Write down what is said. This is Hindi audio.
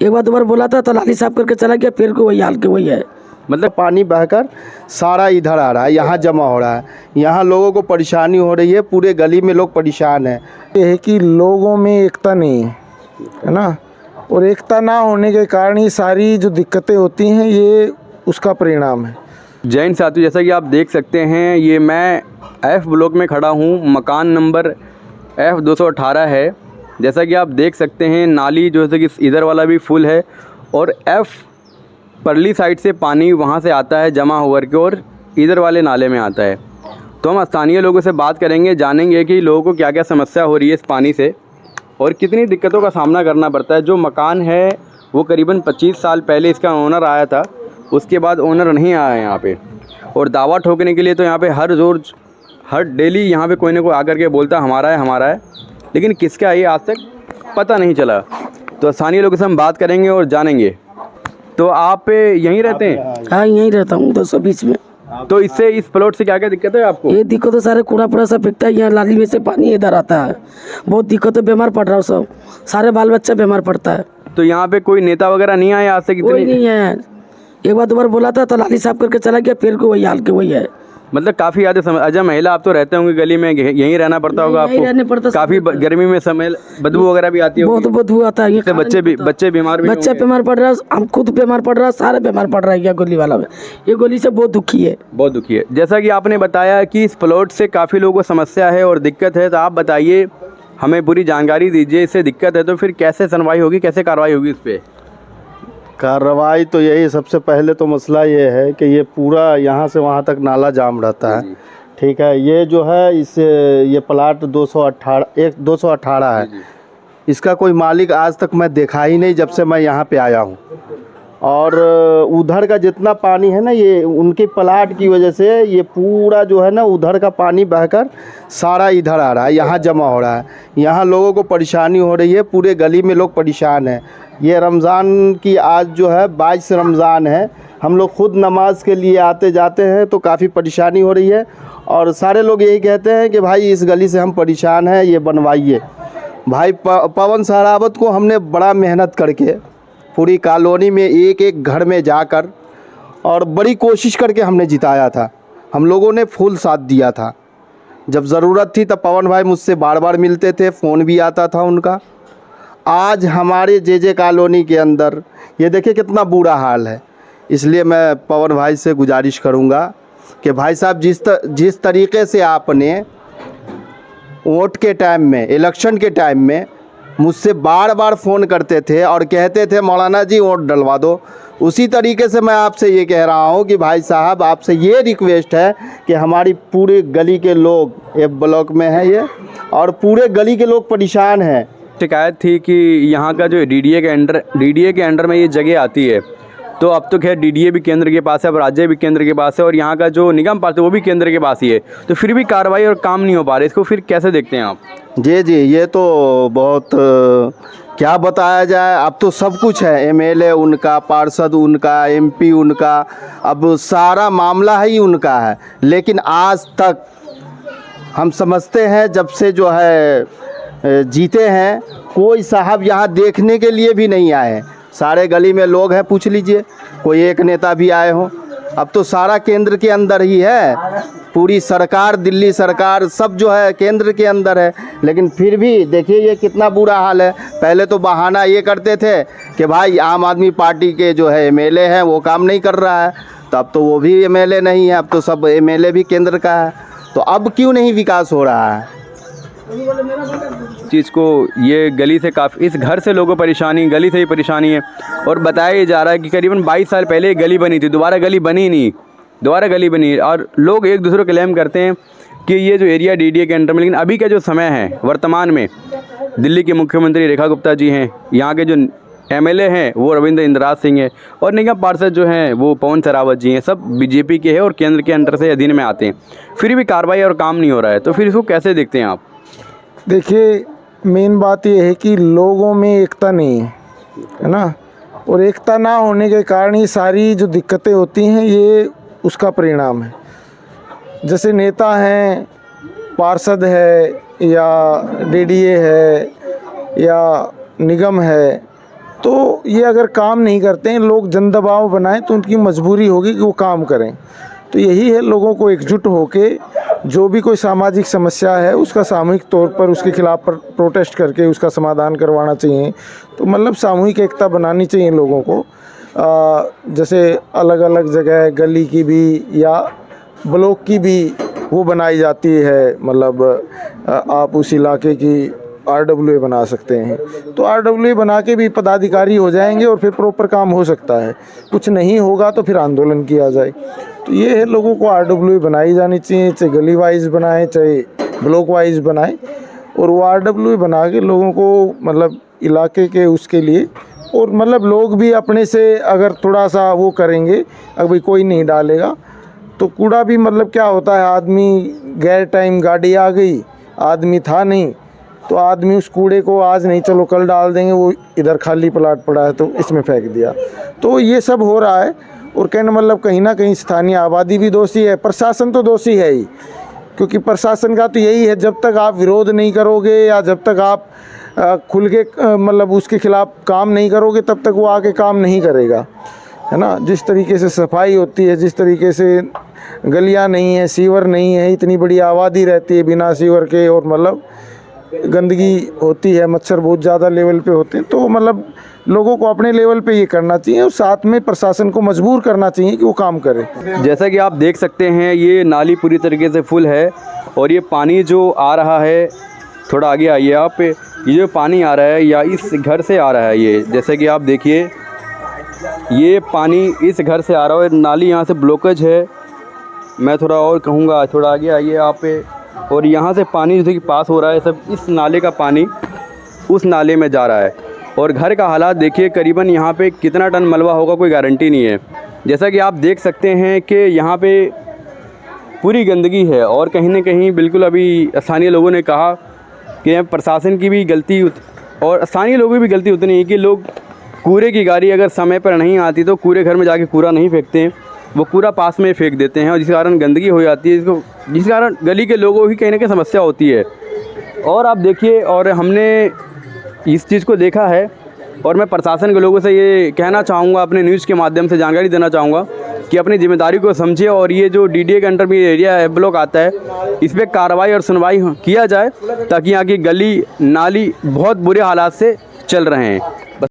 एक बार 2 बार बोला था तो नाली साफ करके चला गया, फिर को वही हाल के वही है। मतलब पानी बहकर सारा इधर आ रहा है, यहाँ जमा हो रहा है, यहाँ लोगों को परेशानी हो रही है, पूरे गली में लोग परेशान हैं। ये है कि लोगों में एकता नहीं है ना, और एकता ना होने के कारण ये सारी जो दिक्कतें होती हैं ये उसका परिणाम है। जैन साथियों, जैसा कि आप देख सकते हैं, ये मैं F ब्लॉक में खड़ा हूँ, मकान नंबर F218 है। जैसा कि आप देख सकते हैं, नाली जो है कि इधर वाला भी फुल है और F परली साइड से पानी वहाँ से आता है जमा होकर के और इधर वाले नाले में आता है। तो हम स्थानीय लोगों से बात करेंगे, जानेंगे कि लोगों को क्या क्या समस्या हो रही है इस पानी से और कितनी दिक्कतों का सामना करना पड़ता है। जो मकान है वो करीबन 25 साल पहले इसका ओनर आया था, उसके बाद ओनर नहीं आया यहाँ पे, और दावा ठोकने के लिए तो यहाँ पे हर डेली यहाँ पे कोई ना कोई आकर के बोलता हमारा है, लेकिन किसका है ये आज तक पता नहीं चला। तो स्थानीय लोगों से हम बात करेंगे और जानेंगे। तो आप यहीं रहते हैं? हाँ, यहीं रहता हूँ 220 में। तो इससे इस प्लॉट से क्या क्या दिक्कत है आपको? ये दिक्कत तो सारे कूड़ा पूरा सब फेंकता है, यहाँ नाली में से पानी इधर आता है, बहुत दिक्कत है, बीमार पड़ रहा हूँ सब, सारे बाल बच्चा बीमार पड़ता है। तो यहाँ पे कोई नेता वगैरह नहीं आए आज से? कोई कितनी नहीं है, एक बार 2 बार बोला था तो नाली साफ करके चला गया, फिर को वही हाल के वही है। मतलब काफ़ी ज़्यादा अजय महिला, आप तो रहते होंगे गली में, यहीं रहना पड़ता होगा यहीं रहने पड़ता आपको? काफ़ी गर्मी में स्मेल बदबू वगैरह भी आती है? बहुत बदबू आता है, तो बच्चे बीमार भी बच्चा बीमार पड़ रहा है, हम खुद बीमार पड़ रहा है, सारे बीमार पड़ रहा है। ये गोली वाला में, ये गोली से बहुत दुखी है, बहुत दुखी है। जैसा कि आपने बताया कि इस प्लॉट से काफ़ी लोगों को समस्या है और दिक्कत है, तो आप बताइए, हमें पूरी जानकारी दीजिए। इससे दिक्कत है तो फिर कैसे सुनवाई होगी, कैसे कार्रवाई होगी इस पर? कार्रवाई तो यही, सबसे पहले तो मसला ये है कि ये पूरा यहाँ से वहाँ तक नाला जाम रहता है, ठीक है। ये जो है ये प्लाट 218 है, इसका कोई मालिक आज तक मैं देखा ही नहीं जब से मैं यहाँ पे आया हूँ। और उधर का जितना पानी है ना, ये उनके प्लाट की वजह से ये पूरा जो है ना उधर का पानी बहकर सारा इधर आ रहा है, यहाँ जमा हो रहा है, यहाँ लोगों को परेशानी हो रही है, पूरे गली में लोग परेशान हैं। ये रमज़ान की आज जो है 22 रमज़ान है, हम लोग खुद नमाज के लिए आते जाते हैं तो काफ़ी परेशानी हो रही है, और सारे लोग यही कहते हैं कि भाई इस गली से हम परेशान हैं, ये बनवाइए। भाई पवन सहरावत को हमने बड़ा मेहनत करके पूरी कॉलोनी में एक एक घर में जाकर और बड़ी कोशिश करके हमने जिताया था। हम लोगों ने फुल साथ दिया था, जब ज़रूरत थी तब पवन भाई मुझसे बार बार मिलते थे, फ़ोन भी आता था उनका। आज हमारे जे कॉलोनी के अंदर ये देखिए कितना बुरा हाल है। इसलिए मैं पवन भाई से गुजारिश करूंगा कि भाई साहब जिस तरीके से आपने वोट के टाइम में, इलेक्शन के टाइम में मुझसे बार बार फ़ोन करते थे और कहते थे मौलाना जी वोट डलवा दो, उसी तरीके से मैं आपसे ये कह रहा हूँ कि भाई साहब आपसे ये रिक्वेस्ट है कि हमारी पूरी गली के लोग, F ब्लॉक में है ये, और पूरे गली के लोग परेशान हैं। शिकायत थी कि यहाँ का जो डीडीए के अंडर में ये जगह आती है, तो अब तो खैर डीडीए भी केंद्र के पास है, अब राज्य भी केंद्र के पास है और यहाँ का जो निगम पालिका वो भी केंद्र के पास ही है, तो फिर भी कार्रवाई और काम नहीं हो पा रहा है। इसको फिर कैसे देखते हैं आप? जी, ये तो बहुत क्या बताया जाए, अब तो सब कुछ है, MLA उनका, पार्षद उनका, MP उनका, अब सारा मामला ही उनका है। लेकिन आज तक हम समझते हैं जब से जो है जीते हैं, कोई साहब यहाँ देखने के लिए भी नहीं आए हैं। सारे गली में लोग हैं, पूछ लीजिए, कोई एक नेता भी आए हो? अब तो सारा केंद्र के अंदर ही है, पूरी सरकार, दिल्ली सरकार सब जो है केंद्र के अंदर है। लेकिन फिर भी देखिए ये कितना बुरा हाल है। पहले तो बहाना ये करते थे कि भाई आम आदमी पार्टी के जो है MLA हैं वो काम नहीं कर रहा है, तो अब तो वो भी MLA नहीं है, अब तो सब MLA भी केंद्र का है, तो अब क्यों नहीं विकास हो रहा है? चीज़ को ये गली से काफ़ी, इस घर से लोगों को परेशानी, गली से ही परेशानी है। और बताया जा रहा है कि करीबन 22 साल पहले एक गली बनी थी, दोबारा गली बनी नहीं, दोबारा गली बनी, और लोग एक दूसरे को क्लेम करते हैं कि ये जो एरिया डीडीए के अंडर में। लेकिन अभी का जो समय है वर्तमान में, दिल्ली के मुख्यमंत्री रेखा गुप्ता जी हैं, यहाँ के जो MLA हैं वो रविंद्र इंद्राज सिंह है, और निगम पार्षद जो हैं वो पवन सहरावत जी हैं, सब BJP के हैं और केंद्र के अंडर से अधीन में आते हैं। फिर भी कार्रवाई और काम नहीं हो रहा है, तो फिर इसको कैसे देखते हैं आप? देखिए, मेन बात ये है कि लोगों में एकता नहीं है ना, और एकता ना होने के कारण ये सारी जो दिक्कतें होती हैं ये उसका परिणाम है। जैसे नेता हैं, पार्षद है या DDA है या निगम है, तो ये अगर काम नहीं करते हैं, लोग जन दबाव बनाएं, तो उनकी मजबूरी होगी कि वो काम करें। तो यही है, लोगों को एकजुट होके जो भी कोई सामाजिक समस्या है उसका सामूहिक तौर पर उसके खिलाफ प्रोटेस्ट करके उसका समाधान करवाना चाहिए। तो मतलब सामूहिक एकता बनानी चाहिए लोगों को। जैसे अलग अलग जगह गली की भी या ब्लॉक की भी वो बनाई जाती है, मतलब आप उस इलाके की RWA बना सकते हैं। तो RWA बना के भी पदाधिकारी हो जाएंगे और फिर प्रॉपर काम हो सकता है। कुछ नहीं होगा तो फिर आंदोलन किया जाए। तो ये है, लोगों को RWA बनाई जानी चाहिए, चाहे गली वाइज बनाए चाहे ब्लॉक वाइज बनाए, और वो RWA बना के लोगों को मतलब इलाके के उसके लिए, और मतलब लोग भी अपने से अगर थोड़ा सा वो करेंगे, अगर भाई कोई नहीं डालेगा तो कूड़ा भी मतलब क्या होता है, आदमी गैर टाइम गाड़ी आ गई, आदमी था नहीं, तो आदमी उस कूड़े को आज नहीं चलो कल डाल देंगे, वो इधर खाली प्लाट पड़ा है तो इसमें फेंक दिया। तो ये सब हो रहा है, और कहना मतलब कहीं ना कहीं स्थानीय आबादी भी दोषी है, प्रशासन तो दोषी है ही, क्योंकि प्रशासन का तो यही है, जब तक आप विरोध नहीं करोगे या जब तक आप खुल के मतलब उसके खिलाफ काम नहीं करोगे तब तक वो आके काम नहीं करेगा, है ना। जिस तरीके से सफाई होती है, जिस तरीके से गलियां नहीं है, सीवर नहीं है, इतनी बड़ी आबादी रहती है बिना सीवर के, और मतलब गंदगी होती है, मच्छर बहुत ज़्यादा लेवल पे होते हैं। तो मतलब लोगों को अपने लेवल पे ये करना चाहिए, और साथ में प्रशासन को मजबूर करना चाहिए कि वो काम करे। जैसा कि आप देख सकते हैं ये नाली पूरी तरीके से फुल है, और ये पानी जो आ रहा है, थोड़ा आगे आइए आप, ये जो पानी आ रहा है या इस घर से आ रहा है, ये जैसे कि आप देखिए ये पानी इस घर से आ रहा है, नाली यहाँ से ब्लॉकेज है। मैं थोड़ा और कहूँगा, थोड़ा आगे आइए आप, और यहाँ से पानी जैसे कि पास हो रहा है, सब इस नाले का पानी उस नाले में जा रहा है। और घर का हालात देखिए, करीबन यहाँ पे कितना टन मलबा होगा कोई गारंटी नहीं है। जैसा कि आप देख सकते हैं कि यहाँ पे पूरी गंदगी है, और कहीं ना कहीं बिल्कुल अभी स्थानीय लोगों ने कहा कि प्रशासन की भी गलती और स्थानीय लोगों की भी गलती उतनी है कि लोग कूड़े की गाड़ी अगर समय पर नहीं आती तो कूड़े घर में जाके कूड़ा नहीं फेंकते हैं, वो कूड़ा पास में फेंक देते हैं, और जिस कारण गंदगी हो जाती है, जिस कारण गली के लोगों की कहीं ना कहीं समस्या होती है। और आप देखिए, और हमने इस चीज़ को देखा है, और मैं प्रशासन के लोगों से ये कहना चाहूँगा, अपने न्यूज़ के माध्यम से जानकारी देना चाहूँगा कि अपनी जिम्मेदारी को समझिए, और ये जो DDA के अंडर में एरिया है, ब्लॉक आता है, इस पर कार्रवाई और सुनवाई किया जाए, ताकि यहाँ की गली नाली बहुत बुरे हालात से चल रहे हैं।